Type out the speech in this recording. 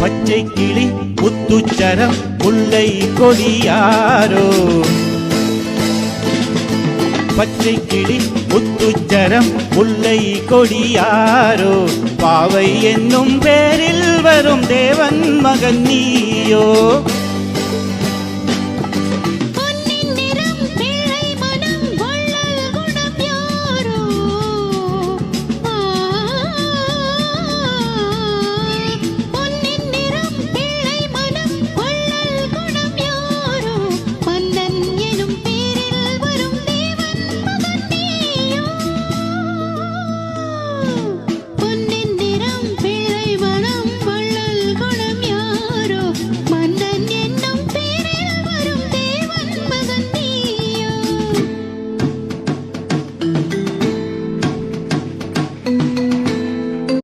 பச்சை கிளி முத்துச்சரம் முல்லை கொடியாரோ, பச்சை கிளி முத்துச்சரம் முல்லை கொடியாரோ, பாவை என்னும் பேரில் வரும் தேவன் மகன் நீயோ.